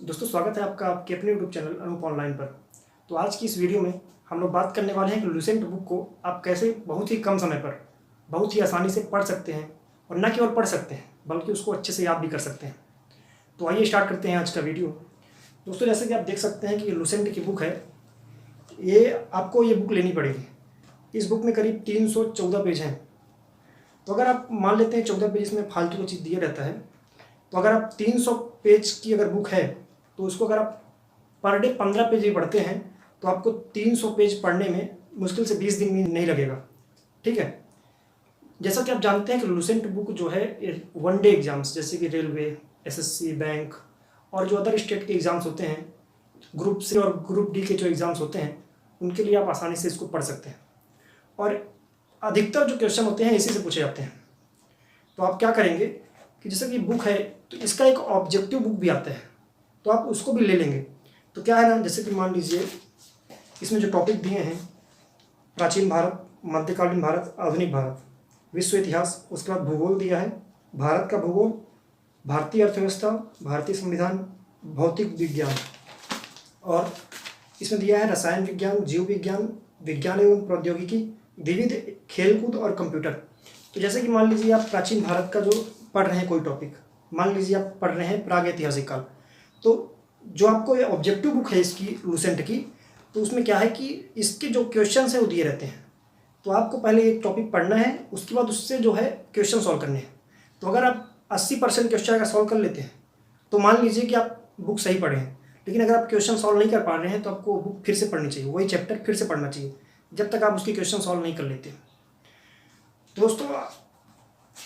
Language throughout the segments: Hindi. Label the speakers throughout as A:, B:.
A: दोस्तों स्वागत है आपका आपके अपने यूट्यूब चैनल अनूप ऑनलाइन पर। तो आज की इस वीडियो में हम लोग बात करने वाले हैं कि लुसेंट बुक को आप कैसे बहुत ही कम समय पर बहुत ही आसानी से पढ़ सकते हैं और न केवल पढ़ सकते हैं बल्कि उसको अच्छे से याद भी कर सकते हैं। तो आइए स्टार्ट करते हैं आज का वीडियो। दोस्तों जैसे कि आप देख सकते हैं कि लुसेंट की बुक है, ये आपको ये बुक लेनी पड़ेगी। इस बुक में करीब 314 पेज हैं। तो अगर आप मान लेते हैं 14 पेज में फालतू की चीज़ दिया रहता है, तो अगर आप 300 पेज की अगर बुक है तो उसको अगर आप पर डे 15 पेज भी पढ़ते हैं तो आपको 300 पेज पढ़ने में मुश्किल से 20 दिन भी नहीं लगेगा। ठीक है, जैसा कि आप जानते हैं कि लुसेंट बुक जो है वन डे एग्जाम्स जैसे कि रेलवे, एसएससी, बैंक और जो अदर स्टेट के एग्ज़ाम्स होते हैं, ग्रुप सी और ग्रुप डी के जो एग्ज़ाम्स होते हैं उनके लिए आप आसानी से इसको पढ़ सकते हैं। और अधिकतर जो क्वेश्चन होते हैं इसी से पूछे जाते हैं। तो आप क्या करेंगे कि जैसे कि बुक है तो इसका एक ऑब्जेक्टिव बुक भी आता है, तो आप उसको भी ले लेंगे। तो क्या है ना, जैसे कि मान लीजिए इसमें जो टॉपिक दिए हैं, प्राचीन भारत, मध्यकालीन भारत, आधुनिक भारत, विश्व इतिहास, उसके बाद भूगोल दिया है, भारत का भूगोल, भारतीय अर्थव्यवस्था, भारतीय संविधान, भौतिक विज्ञान, और इसमें दिया है रसायन विज्ञान, जीव विज्ञान, विज्ञान एवं प्रौद्योगिकी, विविध खेलकूद और कंप्यूटर। तो जैसे कि मान लीजिए आप प्राचीन भारत का जो पढ़ रहे हैं कोई टॉपिक, मान लीजिए आप पढ़ रहे हैं प्राग ऐतिहासिक काल, तो जो आपको ये ऑब्जेक्टिव बुक है इसकी लुसेंट की, तो उसमें क्या है कि इसके जो क्वेश्चंस हैं वो दिए रहते हैं। तो आपको पहले एक टॉपिक पढ़ना है, उसके बाद उससे जो है क्वेश्चन सॉल्व करने हैं। तो अगर आप 80% क्वेश्चन अगर सॉल्व कर लेते हैं तो मान लीजिए कि आप बुक सही पढ़े हैं। लेकिन अगर आप क्वेश्चन सॉल्व नहीं कर पा रहे हैं तो आपको बुक फिर से पढ़नी चाहिए, वही चैप्टर फिर से पढ़ना चाहिए जब तक आप उसकी क्वेश्चन सॉल्व नहीं कर लेते। दोस्तों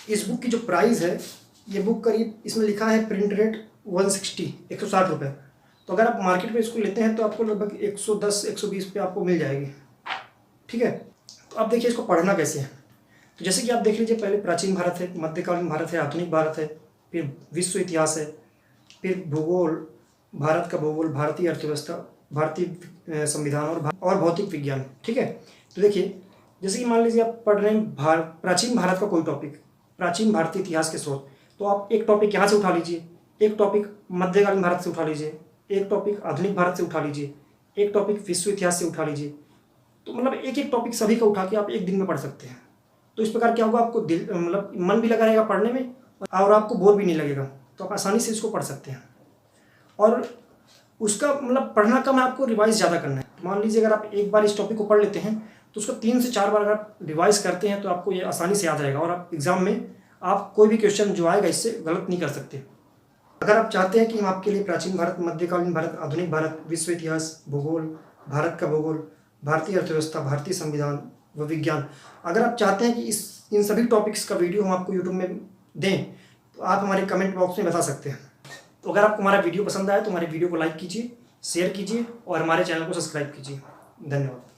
A: इस बुक की जो प्राइस है, ये बुक करीब इसमें लिखा है प्रिंट रेट 160 रुपये। तो अगर आप मार्केट में इसको लेते हैं तो आपको लगभग 110-120 पे आपको मिल जाएगी। ठीक है, तो अब देखिए इसको पढ़ना कैसे है। तो जैसे कि आप देख लीजिए, पहले प्राचीन भारत है, मध्यकालीन भारत है, आधुनिक भारत है, फिर विश्व इतिहास है, फिर भूगोल, भारत का भूगोल, भारतीय अर्थव्यवस्था, भारतीय संविधान और भौतिक विज्ञान। ठीक है, तो देखिए जैसे कि मान लीजिए आप पढ़ रहे हैं प्राचीन भारत का कोई टॉपिक, प्राचीन भारतीय इतिहास के स्रोत, तो आप एक टॉपिक यहाँ से उठा लीजिए, एक टॉपिक मध्यकालीन भारत से उठा लीजिए, एक टॉपिक आधुनिक भारत से उठा लीजिए, एक टॉपिक विश्व इतिहास से उठा लीजिए। तो मतलब एक एक टॉपिक सभी का उठा के आप एक दिन में पढ़ सकते हैं। तो इस प्रकार क्या होगा, आपको दिल मतलब मन भी लगा रहेगा पढ़ने में और आपको बोर भी नहीं लगेगा। तो आप आसानी से इसको पढ़ सकते हैं। और उसका मतलब पढ़ना कम है, आपको रिवाइज ज़्यादा करना है। तो मान लीजिए अगर आप एक बार इस टॉपिक को पढ़ लेते हैं तो उसको 3 से 4 बार अगर आप रिवाइज करते हैं तो आपको ये आसानी से याद रहेगा और आप एग्ज़ाम में आप कोई भी क्वेश्चन जो आएगा इससे गलत नहीं कर सकते। अगर आप चाहते हैं कि हम आपके लिए प्राचीन भारत, मध्यकालीन भारत, आधुनिक भारत, विश्व इतिहास, भूगोल, भारत का भूगोल, भारतीय अर्थव्यवस्था, भारतीय संविधान व विज्ञान, अगर आप चाहते हैं कि इन सभी टॉपिक्स का वीडियो हम आपको यूट्यूब में दें तो आप हमारे कमेंट बॉक्स में बता सकते हैं। तो अगर आपको हमारा वीडियो पसंद आए तो हमारे वीडियो को लाइक कीजिए, शेयर कीजिए और हमारे चैनल को सब्सक्राइब कीजिए। धन्यवाद।